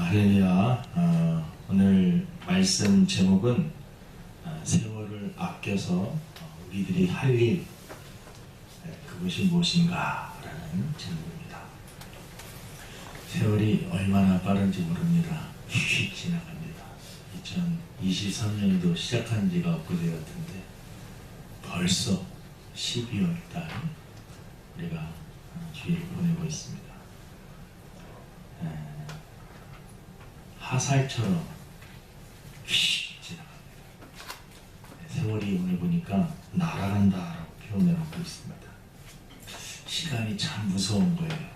할렐루야. 오늘 말씀 제목은 세월을 아껴서 우리들이 할 일, 그것이 무엇인가 라는 제목입니다. 세월이 얼마나 빠른지 모릅니다. 휙 지나갑니다. 2023년도 시작한 지가 엊그제 같은데 벌써 12월 달 우리가 주일을 보내고 있습니다. 화살처럼 휙 지나갑니다. 세월이 오늘 보니까 날아간다라고 표현을 하고 있습니다. 시간이 참 무서운 거예요.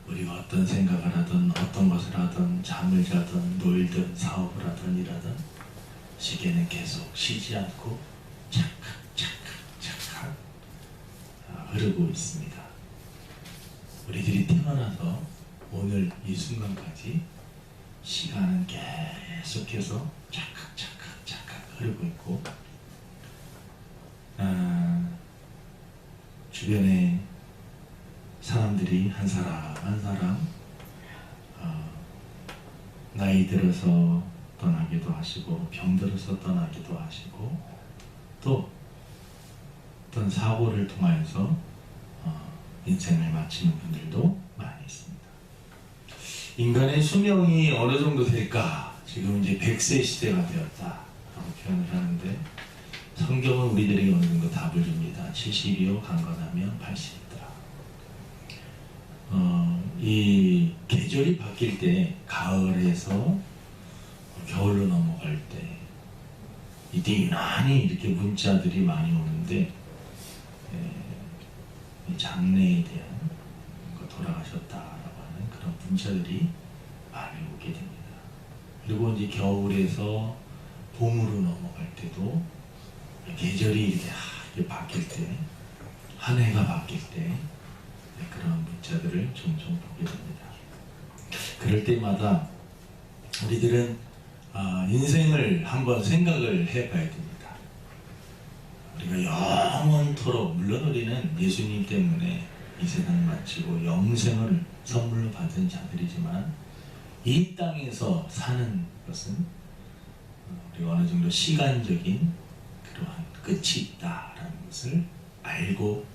우리가 어떤 생각을 하든 어떤 것을 하든 잠을 자든 놀든 사업을 하든 일하든 시계는 계속 쉬지 않고 착각 흐르고 있습니다. 우리들이 태어나서 오늘 이 순간까지 시간은 계속해서 착각 흐르고 있고, 주변에 사람들이 한 사람 나이 들어서 떠나기도 하시고 병들어서 떠나기도 하시고 또 어떤 사고를 통하여서 인생을 마치는 분들도 많이 있습니다. 인간의 수명이 어느 정도 될까? 지금 이제 100세 시대가 되었다라고 표현을 하는데 성경은 우리들에게 어느 정도 답을 줍니다. 70이요 강건하면 80이다. 이 계절이 바뀔 때 가을에서 겨울로 넘어갈 때 이때 유난히 이렇게 문자들이 많이 오는데 이 장래에 대한 돌아가셨다라고 하는 그런 문자들이 많이 오게 됩니다. 그리고 이제 겨울에서 봄으로 넘어갈 때도 계절이 이렇게 바뀔 때, 한 해가 바뀔 때 그런 문자들을 종종 보게 됩니다. 그럴 때마다 우리들은 인생을 한번 생각을 해봐야 됩니다. 우리가 영원토록, 물론 우리는 예수님 때문에 이 세상을 마치고 영생을 선물로 받은 자들이지만 이 땅에서 사는 것은 우리가 어느 정도 시간적인 그러한 끝이 있다라는 것을 알고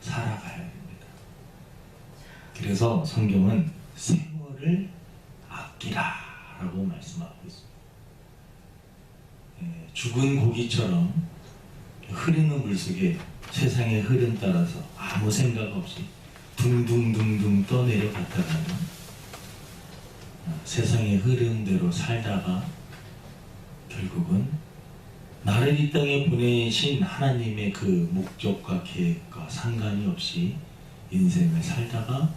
살아가야 됩니다. 그래서 성경은 세월을 아끼라라고 말씀하고 있습니다. 죽은 고기처럼 흐르는 물 속에 세상의 흐름 따라서 아무 생각 없이 둥둥둥둥 떠내려갔다가는 세상의 흐름대로 살다가 결국은 나를 이 땅에 보내신 하나님의 그 목적과 계획과 상관이 없이 인생을 살다가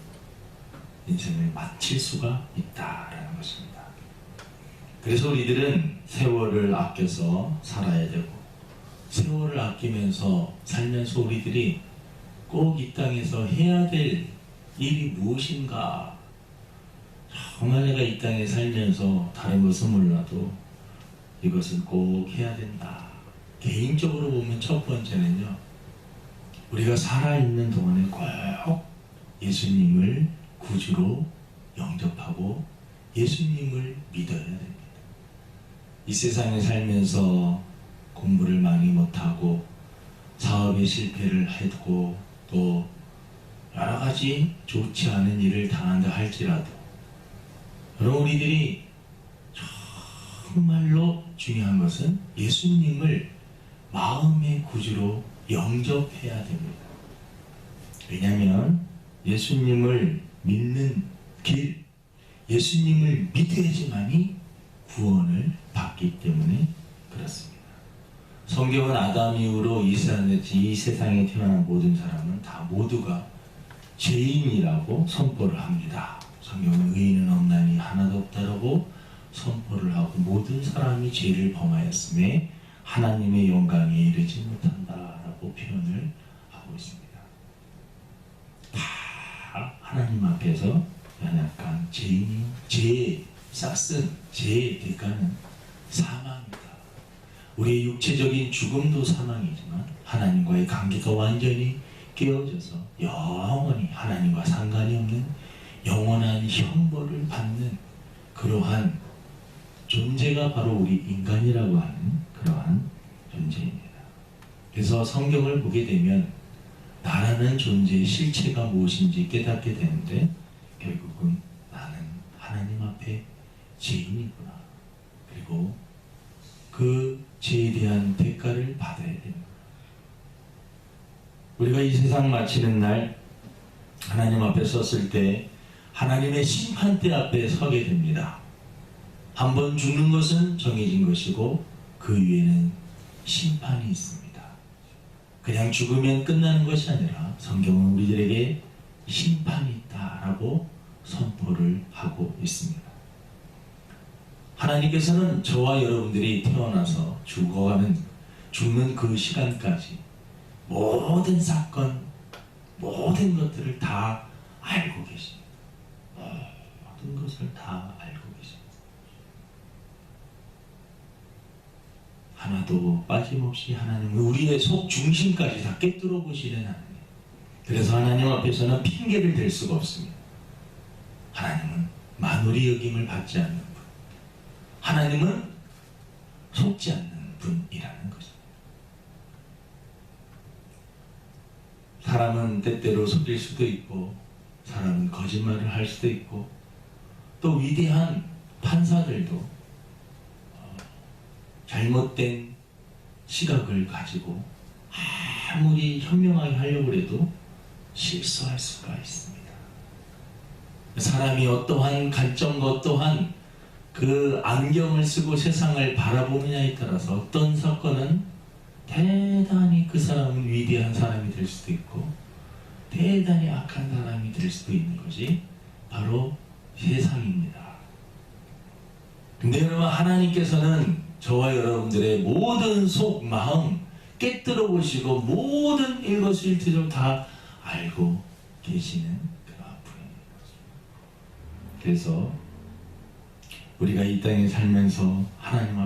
인생을 마칠 수가 있다라는 것입니다. 그래서 우리들은 세월을 아껴서 살아야 되고, 세월을 아끼면서 살면서 우리들이 꼭 이 땅에서 해야 될 일이 무엇인가, 정말 내가 이 땅에 살면서 다른 것은 몰라도 이것은 꼭 해야 된다. 개인적으로 보면 첫 번째는요, 우리가 살아있는 동안에 꼭 예수님을 구주로 영접하고 예수님을 믿어야 됩니다. 이 세상에 살면서 공부를 많이 못하고 사업에 실패를 했고 또 여러 가지 좋지 않은 일을 당한다 할지라도, 여러분, 우리들이 정말로 중요한 것은 예수님을 마음의 구주로 영접해야 됩니다. 왜냐하면 예수님을 믿는 길, 예수님을 믿어야지만이 구원을 받기 때문에 그렇습니다. 성경은 아담 이후로 이 세상에 태어난 모든 사람은 다 모두가 죄인이라고 선포를 합니다. 성경은 의인은 없나니 하나도 없다라고 선포를 하고 모든 사람이 죄를 범하였음에 하나님의 영광에 이르지 못한다라고 표현을 하고 있습니다. 다 하나님 앞에서 연약한 죄인이, 죄의 싹슨, 죄의 대가는 사망입니다. 우리의 육체적인 죽음도 사망이지만 하나님과의 관계가 완전히 깨어져서 영원히 하나님과 상관이 없는 영원한 형벌을 받는 그러한 존재가 바로 우리 인간이라고 하는 그러한 존재입니다. 그래서 성경을 보게 되면 나라는 존재의 실체가 무엇인지 깨닫게 되는데 결국은 나는 하나님 앞에 죄인이구나. 그리고 그 죄에 대한 대가를 받아야 됩니다. 우리가 이 세상 마치는 날 하나님 앞에 섰을 때 하나님의 심판대 앞에 서게 됩니다. 한 번 죽는 것은 정해진 것이고 그 위에는 심판이 있습니다. 그냥 죽으면 끝나는 것이 아니라 성경은 우리들에게 심판이 있다라고 선포를 하고 있습니다. 하나님께서는 저와 여러분들이 태어나서 죽는 그 시간까지 모든 사건, 모든 것들을 다 알고 계십니다. 모든 것을 다 알고 계십니다. 하나도 빠짐없이 하나님은 우리의 속 중심까지 다 꿰뚫어 보시는 하나님. 그래서 하나님 앞에서는 핑계를 댈 수가 없습니다. 하나님은 만홀이 여김을 받지 않는 분, 하나님은 속지 않는 분이라는 것입니다. 사람은 때때로 속일 수도 있고 사람은 거짓말을 할 수도 있고 또 위대한 판사들도 잘못된 시각을 가지고 아무리 현명하게 하려고 해도 실수할 수가 있습니다. 사람이 어떠한 관점과 어떠한 그 안경을 쓰고 세상을 바라보느냐에 따라서 어떤 사건은 대단히 그 사람은 위대한 사람이 될 수도 있고 대단히 악한 사람이 될 수도 있는 것이 바로 세상입니다. 근데 여러분, 하나님께서는 저와 여러분들의 모든 속 마음 깨뜨려 보시고 모든 일거수일투족 다 알고 계시는 그런 분입니다. 그래서 우리가 이 땅에 살면서 하나님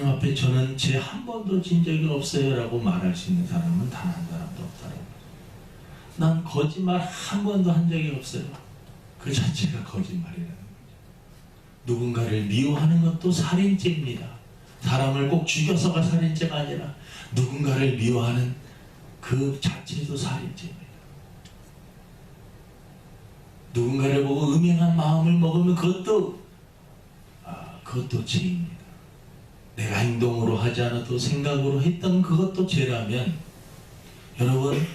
앞에 저는 죄 한 번도 진 적이 없어요 라고 말할 수 있는 사람은 단 한 사람도 없다라고. 난 거짓말 한 번도 한 적이 없어요. 그 자체가 거짓말이라는 거죠. 누군가를 미워하는 것도 살인죄입니다. 사람을 꼭 죽여서가 살인죄가 아니라 누군가를 미워하는 그 자체도 살인죄입니다. 누군가를 보고 음행한 마음을 먹으면 그것도 죄입니다. 내가 행동으로 하지 않아도 생각으로 했던 그것도 죄라면 여러분,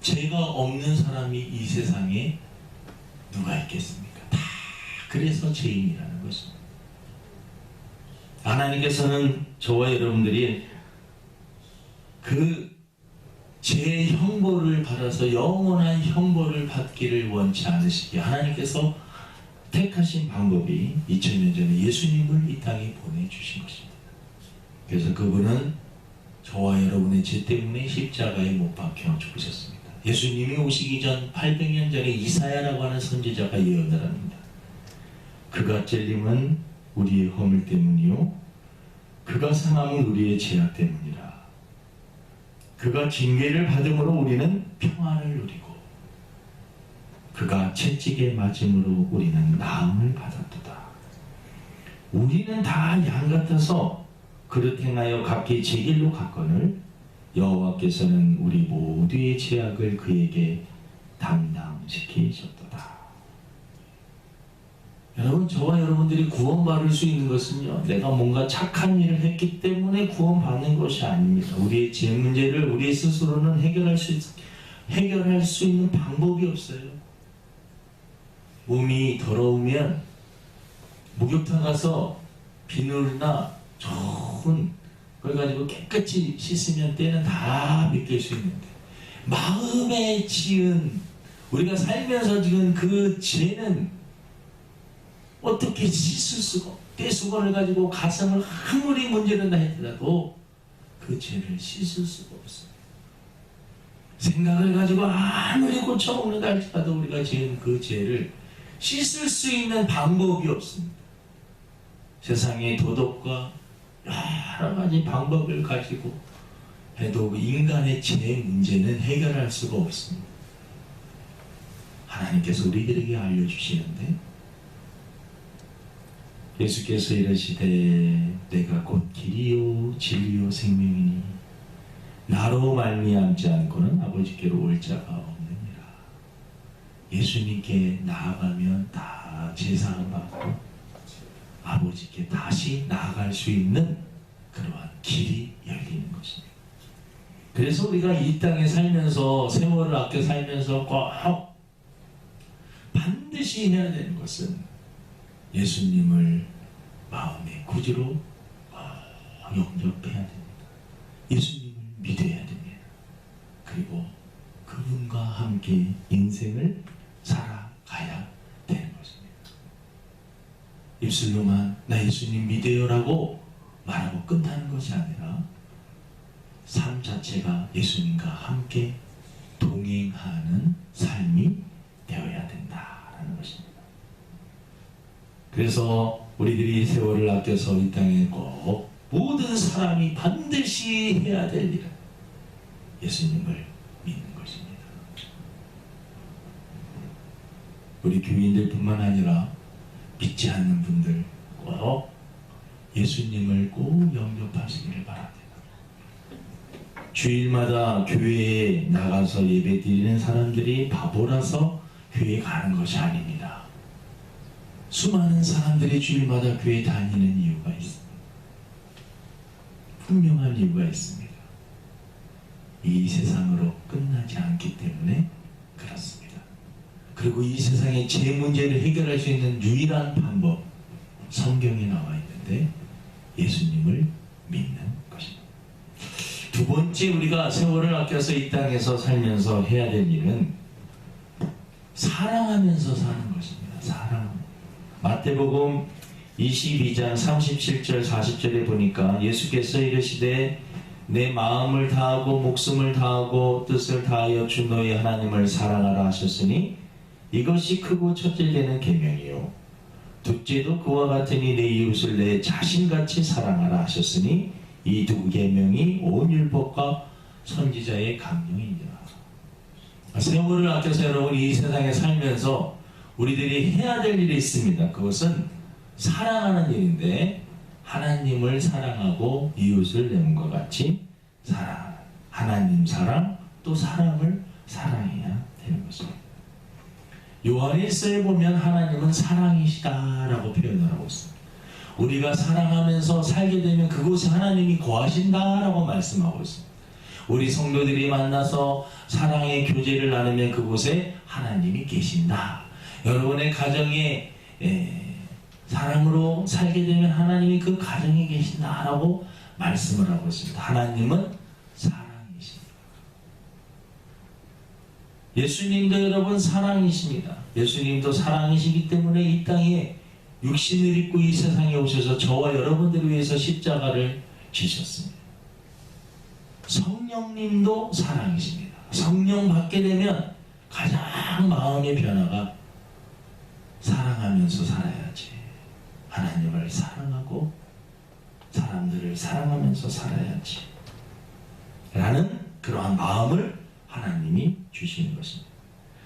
죄가 없는 사람이 이 세상에 누가 있겠습니까? 다 그래서 죄인이라는 것입니다. 하나님께서는 저와 여러분들이 그 죄의 형벌을 받아서 영원한 형벌을 받기를 원치 않으시기에 하나님께서 택하신 방법이 2000년 전에 예수님을 이 땅에 보내주신 것입니다. 그래서 그분은 저와 여러분의 죄 때문에 십자가에 못 박혀 죽으셨습니다. 예수님이 오시기 전 800년 전에 이사야라고 하는 선지자가 예언을 합니다. 그가 찔림은 우리의 허물 때문이요 그가 상함은 우리의 죄악 때문이라. 그가 징계를 받음으로 우리는 평안을 누리고 그가 채찍에 맞음으로 우리는 나음을 받았도다. 우리는 다 양 같아서 그릇 행하여 각기 제 길로 갔거늘 여호와께서는 우리 모두의 죄악을 그에게 담당시키셨도다. 여러분, 저와 여러분들이 구원받을 수 있는 것은요, 내가 뭔가 착한 일을 했기 때문에 구원받는 것이 아닙니다. 우리의 죄 문제를 우리 스스로는 해결할 수 있는 방법이 없어요. 몸이 더러우면 목욕탕 가서 비누나 좋은 걸 가지고 깨끗이 씻으면 때는 다 벗길 수 있는데 마음에 지은 우리가 살면서 지은 그 죄는 어떻게 씻을 수가 떼수건을 가지고 가슴을 아무리 문지른다 했더라도 그 죄를 씻을 수가 없어요. 생각을 가지고 아무리 고쳐먹는다 할지라도 우리가 지은 그 죄를 씻을 수 있는 방법이 없습니다. 세상의 도덕과 여러 가지 방법을 가지고 해도 인간의 죄 문제는 해결할 수가 없습니다. 하나님께서 우리들에게 알려주시는데 예수께서 이르시되 내가 곧 길이요 진리요 생명이니 나로 말미암지 않고는 아버지께로 올 자가 없느니라. 예수님께 나아가면 다 제사를 받고 아버지께 다시 나아갈 수 있는 그러한 길이 열리는 것입니다. 그래서 우리가 이 땅에 살면서 세월을 아껴 살면서 꼭 반드시 해야 되는 것은 예수님을 마음의 구주로 영접해야 됩니다. 예수님을 믿어야 됩니다. 그리고 그분과 함께 인생을 살아가야 되는 것입니다. 입술로만 나 예수님 믿어요라고 말하고 끝나는 것이 아니라 삶 자체가 예수님과 함께 동행하는 삶이 되어야 된다라는 것입니다. 그래서 우리들이 세월을 아껴서 이 땅에 꼭 모든 사람이 반드시 해야 될 일은 예수님을 믿는 것입니다. 우리 교인들뿐만 아니라 믿지 않는 분들 꼭 예수님을 꼭 영접하시기를 바랍니다. 주일마다 교회에 나가서 예배 드리는 사람들이 바보라서 교회 가는 것이 아닙니다. 수많은 사람들이 주일마다 교회 다니는 이유가 있습니다. 분명한 이유가 있습니다. 이 세상으로 끝나지 않기 때문에 그렇습니다. 그리고 이 세상의 제 문제를 해결할 수 있는 유일한 방법, 성경에 나와 있는데 예수님을 믿는 것입니다. 두 번째, 우리가 세월을 아껴서 이 땅에서 살면서 해야 될 일은 사랑하면서 사는 것입니다. 사랑. 마태복음 22장 37절 40절에 보니까 예수께서 이르시되 내 마음을 다하고 목숨을 다하고 뜻을 다하여 주 너희 하나님을 사랑하라 하셨으니 이것이 크고 첫째 되는 계명이요 둘째도 그와 같으니 내 이웃을 내 자신같이 사랑하라 하셨으니 이 두 계명이 온 율법과 선지자의 강령이니라. 세월을 아껴서 여러분 이 세상에 살면서 우리들이 해야 될 일이 있습니다. 그것은 사랑하는 일인데 하나님을 사랑하고 이웃을 내 몸과 같이 사랑하는 하나님 사랑 또 사람을 사랑해야 되는 것입니다. 요한일서에 보면 하나님은 사랑이시다라고 표현을 하고 있습니다. 우리가 사랑하면서 살게 되면 그곳에 하나님이 거하신다라고 말씀하고 있습니다. 우리 성도들이 만나서 사랑의 교제를 나누면 그곳에 하나님이 계신다. 여러분의 가정에 사랑으로 살게 되면 하나님이 그 가정에 계신다라고 말씀을 하고 있습니다. 하나님은 사랑이십니다. 예수님도 여러분 사랑이십니다. 예수님도 사랑이시기 때문에 이 땅에 육신을 입고 이 세상에 오셔서 저와 여러분들을 위해서 십자가를 지셨습니다. 성령님도 사랑이십니다. 성령 받게 되면 가장 마음의 변화가 사랑하면서 살아야지. 하나님을 사랑하고 사람들을 사랑하면서 살아야지. 라는 그러한 마음을 하나님이 주시는 것입니다.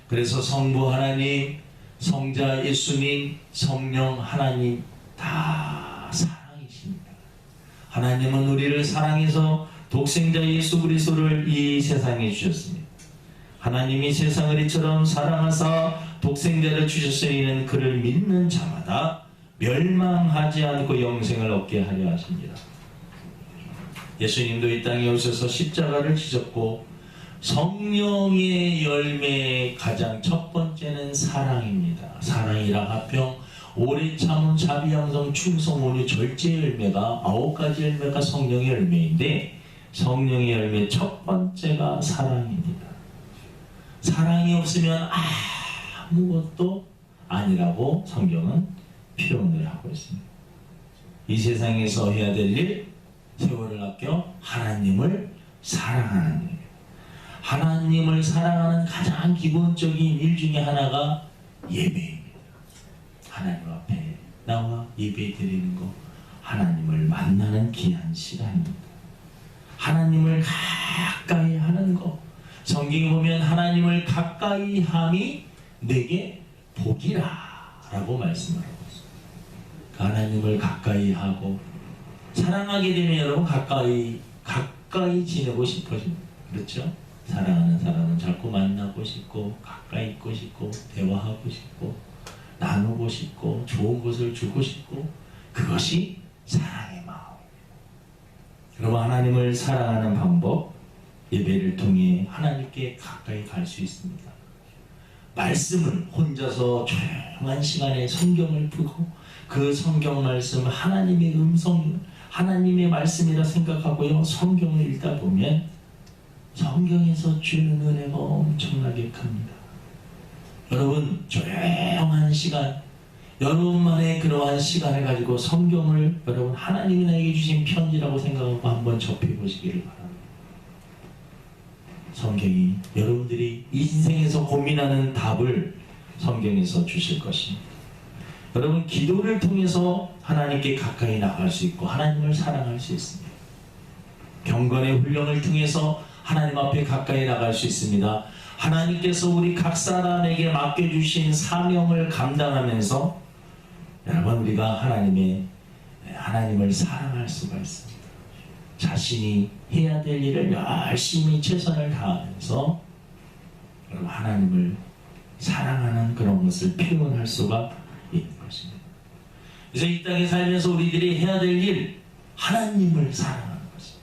그래서 성부 하나님, 성자 예수님, 성령 하나님 다 사랑이십니다. 하나님은 우리를 사랑해서 독생자 예수 그리스도를 이 세상에 주셨습니다. 하나님이 세상을 이처럼 사랑하사 독생자를 주셨으니 그를 믿는 자마다 멸망하지 않고 영생을 얻게 하려 하십니다. 예수님도 이 땅에 오셔서 십자가를 지셨고 성령의 열매의 가장 첫 번째는 사랑입니다. 사랑이라 합평 오래 참은 자비 양성 충성 온유 절제 열매가 9가지 열매가 성령의 열매인데 성령의 열매 첫 번째가 사랑입니다. 사랑이 없으면 아무것도 아니라고 성경은 표현을 하고 있습니다. 이 세상에서 해야 될 일, 세월을 아껴 하나님을 사랑하는 일. 하나님을 사랑하는 가장 기본적인 일 중에 하나가 예배입니다. 하나님 앞에 나와 예배 드리는 것, 하나님을 만나는 귀한 시간입니다. 하나님을 가까이 하는 것. 성경에 보면 하나님을 가까이 함이 내게 복이라 라고 말씀을 하고 있습니다. 하나님을 가까이 하고 사랑하게 되면 여러분 가까이 지내고 싶어집니다. 그렇죠? 사랑하는 사람은 자꾸 만나고 싶고 가까이 있고 싶고 대화하고 싶고 나누고 싶고 좋은 것을 주고 싶고 그것이 사랑의 마음입니다. 여러분 하나님을 사랑하는 방법 예배를 통해 하나님께 가까이 갈 수 있습니다. 말씀을 혼자서 조용한 시간에 성경을 펴고 그 성경 말씀 하나님의 음성 하나님의 말씀이라 생각하고요 성경을 읽다 보면 성경에서 주는 은혜가 엄청나게 큽니다. 여러분 조용한 시간 여러분만의 그러한 시간을 가지고 성경을 여러분 하나님이 나에게 주신 편지라고 생각하고 한번 접해보시기를 바랍니다. 성경이 여러분들이 인생에서 고민하는 답을 성경에서 주실 것입니다. 여러분 기도를 통해서 하나님께 가까이 나갈 수 있고 하나님을 사랑할 수 있습니다. 경건의 훈련을 통해서 하나님 앞에 가까이 나갈 수 있습니다. 하나님께서 우리 각 사람에게 맡겨주신 사명을 감당하면서 여러분 우리가 하나님을 사랑할 수가 있습니다. 자신이 해야 될 일을 열심히 최선을 다하면서 여러분 하나님을 사랑하는 그런 것을 표현할 수가 있는 것입니다. 그래서 이 땅에 살면서 우리들이 해야 될 일 하나님을 사랑하는 것입니다.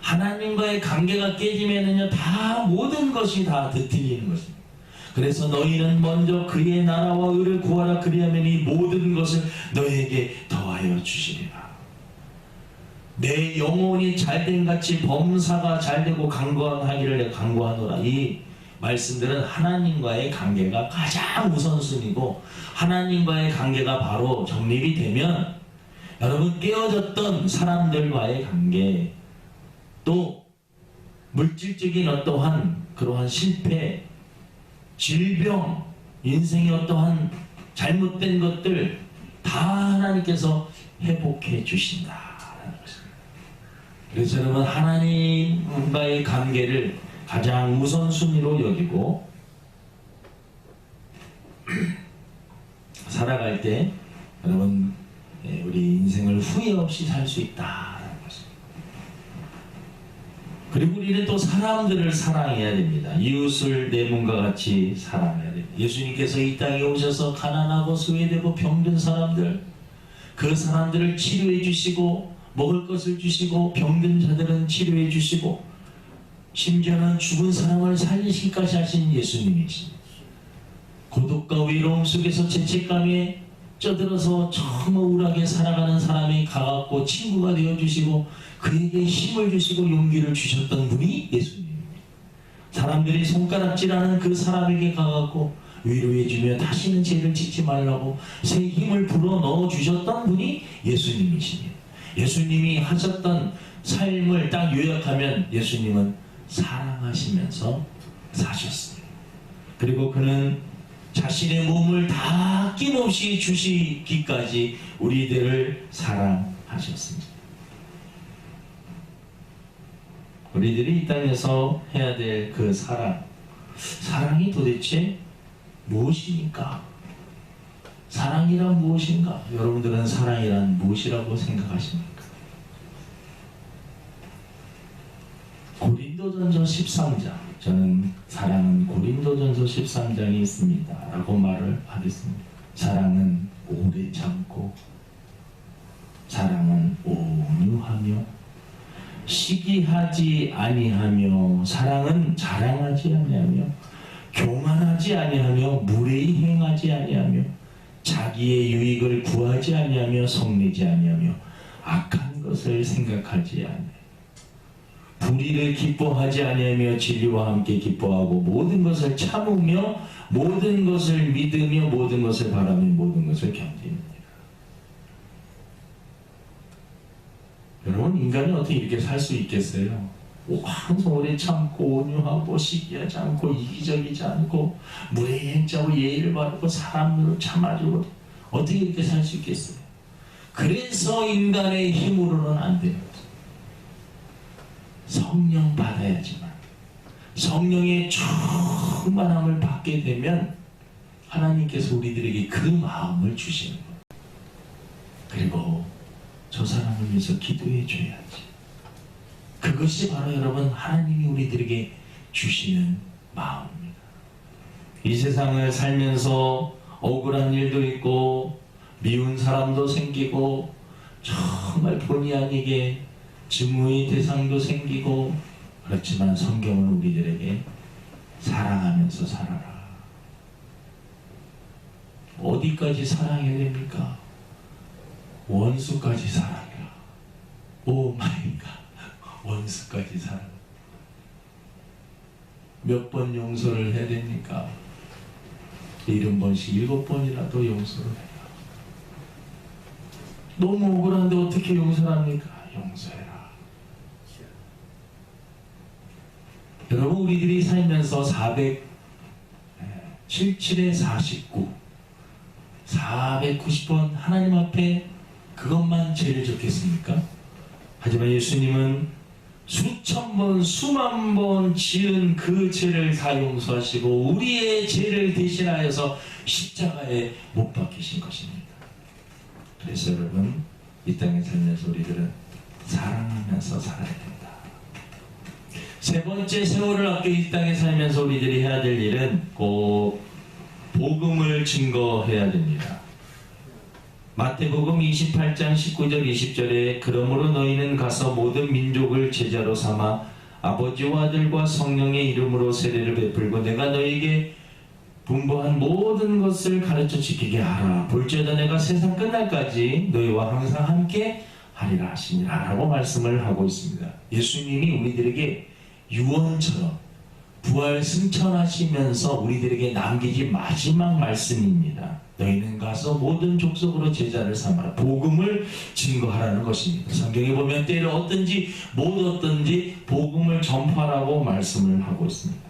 하나님과의 관계가 깨지면은요 다 모든 것이 다 뒤틀리는 것입니다. 그래서 너희는 먼저 그의 나라와 의를 구하라 그리하면 이 모든 것을 너희에게 더하여 주시리라. 내 영혼이 잘된 같이 범사가 잘되고 강건하기를 내가 강구하노라. 이 말씀들은 하나님과의 관계가 가장 우선순위고 하나님과의 관계가 바로 정립이 되면 여러분 깨어졌던 사람들과의 관계 또 물질적인 어떠한 그러한 실패 질병 인생의 어떠한 잘못된 것들 다 하나님께서 회복해 주신다. 그래서 여러분 하나님과의 관계를 가장 우선순위로 여기고 살아갈 때 여러분 우리 인생을 후회 없이 살 수 있다는 것입니다. 그리고 우리는 또 사람들을 사랑해야 됩니다. 이웃을 내 몸과 같이 사랑해야 됩니다. 예수님께서 이 땅에 오셔서 가난하고 소외되고 병든 사람들 그 사람들을 치료해 주시고 먹을 것을 주시고 병든 자들은 치료해 주시고 심지어는 죽은 사람을 살리시기까지 하신 예수님이십니다. 고독과 외로움 속에서 죄책감에 쪄들어서 정말 우울하게 살아가는 사람이 가깝고 친구가 되어주시고 그에게 힘을 주시고 용기를 주셨던 분이 예수님입니다. 사람들이 손가락질하는 그 사람에게 가깝고 위로해주며 다시는 죄를 짓지 말라고 새 힘을 불어 넣어주셨던 분이 예수님이십니다. 예수님이 하셨던 삶을 딱 요약하면 예수님은 사랑하시면서 사셨습니다. 그리고 그는 자신의 몸을 다 아낌없이 주시기까지 우리들을 사랑하셨습니다. 우리들이 이 땅에서 해야 될 그 사랑이 도대체 무엇입니까? 사랑이란 무엇인가? 여러분들은 사랑이란 무엇이라고 생각하십니까? 고린도전서 13장 저는 사랑은 고린도전서 13장에 있습니다 라고 말을 하겠습니다. 사랑은 오래 참고 사랑은 온유하며 시기하지 아니하며 사랑은 자랑하지 아니하며 교만하지 아니하며 무례히 행하지 아니하며 자기의 유익을 구하지 아니하며 성내지 아니하며 악한 것을 생각하지 아니하며 불의를 기뻐하지 아니하며 진리와 함께 기뻐하고 모든 것을 참으며 모든 것을 믿으며 모든 것을 바라며 모든 것을 견디느니라. 여러분 인간이 어떻게 이렇게 살 수 있겠어요? 항상 오래 참고 온유하고 시기하지 않고 이기적이지 않고 무례히 행자고 예의를 바르고 사람으로 참아주고 어떻게 이렇게 살 수 있겠어요? 그래서 인간의 힘으로는 안 돼요. 성령 받아야지만 성령의 충만함을 받게 되면 하나님께서 우리들에게 그 마음을 주시는 거예요. 사람을 위해서 기도해 줘야지. 그것이 바로 여러분 하나님이 우리들에게 주시는 마음입니다. 이 세상을 살면서 억울한 일도 있고 미운 사람도 생기고 정말 본의 아니게 증오의 대상도 생기고, 그렇지만 성경은 우리들에게 사랑하면서 살아라. 어디까지 사랑해야 됩니까? 원수까지 사랑해라. 오 마이 갓. 원수까지 사랑. 몇 번 용서를 해야 됩니까? 70번씩 7번이라도 용서를 해라. 너무 억울한데 어떻게 용서를 합니까? 용서해라. 여러분, 우리들이 살면서 477에 49 490번 하나님 앞에 그것만 죄를 졌겠습니까? 하지만 예수님은 수천 번, 수만 번 지은 그 죄를 다 용서하시고 우리의 죄를 대신하여서 십자가에 못 박히신 것입니다. 그래서 여러분, 이 땅에 살면서 우리들은 사랑하면서 살아야 된다. 세 번째, 세월을 아껴 이 땅에 살면서 우리들이 해야 될 일은 꼭 복음을 증거해야 됩니다. 마태복음 28장 19절 20절에 그러므로 너희는 가서 모든 민족을 제자로 삼아 아버지와 아들과 성령의 이름으로 세례를 베풀고 내가 너희에게 분부한 모든 것을 가르쳐 지키게 하라. 볼지어다 내가 세상 끝날까지 너희와 항상 함께 하리라 하시니라 라고 말씀을 하고 있습니다. 예수님이 우리들에게 유언처럼 부활 승천하시면서 우리들에게 남기신 마지막 말씀입니다. 너희는 가서 모든 족속으로 제자를 삼아라. 복음을 증거하라는 것입니다. 성경에 보면 때를 얻든지 못 얻든지 복음을 전파하라고 말씀을 하고 있습니다.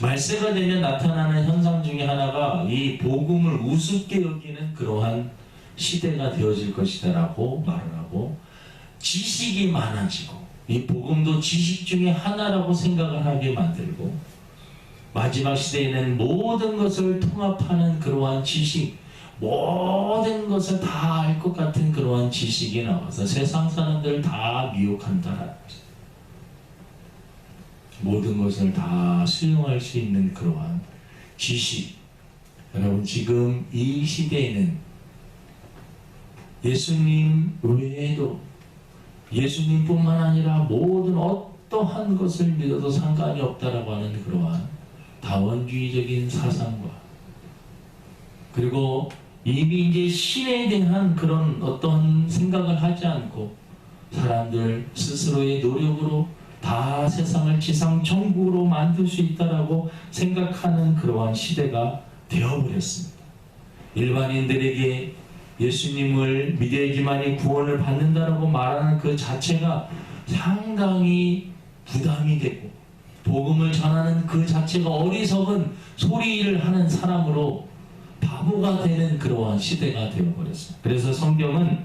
말세가 되면 나타나는 현상 중에 하나가 이 복음을 우습게 여기는 그러한 시대가 되어질 것이다 라고 말을 하고, 지식이 많아지고 이 복음도 지식 중에 하나라고 생각을 하게 만들고, 마지막 시대에는 모든 것을 통합하는 그러한 지식, 모든 것을 다 알 것 같은 그러한 지식이 나와서 세상 사람들을 다 미혹한다라는 것입니다. 모든 것을 다 수용할 수 있는 그러한 지식. 여러분, 지금 이 시대에는 예수님 외에도, 예수님뿐만 아니라 모든 어떠한 것을 믿어도 상관이 없다라고 하는 그러한 다원주의적인 사상과, 그리고 이미 이제 신에 대한 그런 어떤 생각을 하지 않고 사람들 스스로의 노력으로 다 세상을 지상천국으로 만들 수 있다라고 생각하는 그러한 시대가 되어버렸습니다. 일반인들에게 예수님을 믿어야지만이 구원을 받는다라고 말하는 그 자체가 상당히 부담이 되고, 복음을 전하는 그 자체가 어리석은 소리를 하는 사람으로 바보가 되는 그러한 시대가 되어버렸습니다. 그래서 성경은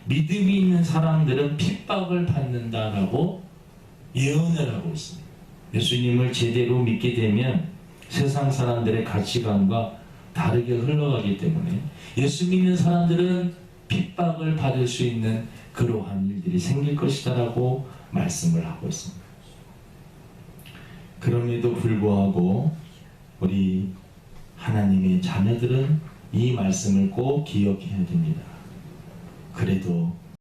믿음이 있는 사람들은 핍박을 받는다라고 예언을 하고 있습니다. 예수님을 제대로 믿게 되면 세상 사람들의 가치관과 다르게 흘러가기 때문에 예수 믿는 사람들은 핍박을 받을 수 있는 그러한 일들이 생길 것이다라고 말씀을 하고 있습니다. 그럼에도 불구하고 우리 하나님의 자녀들은 이 말씀을 꼭 기억해야 됩니다. 그래도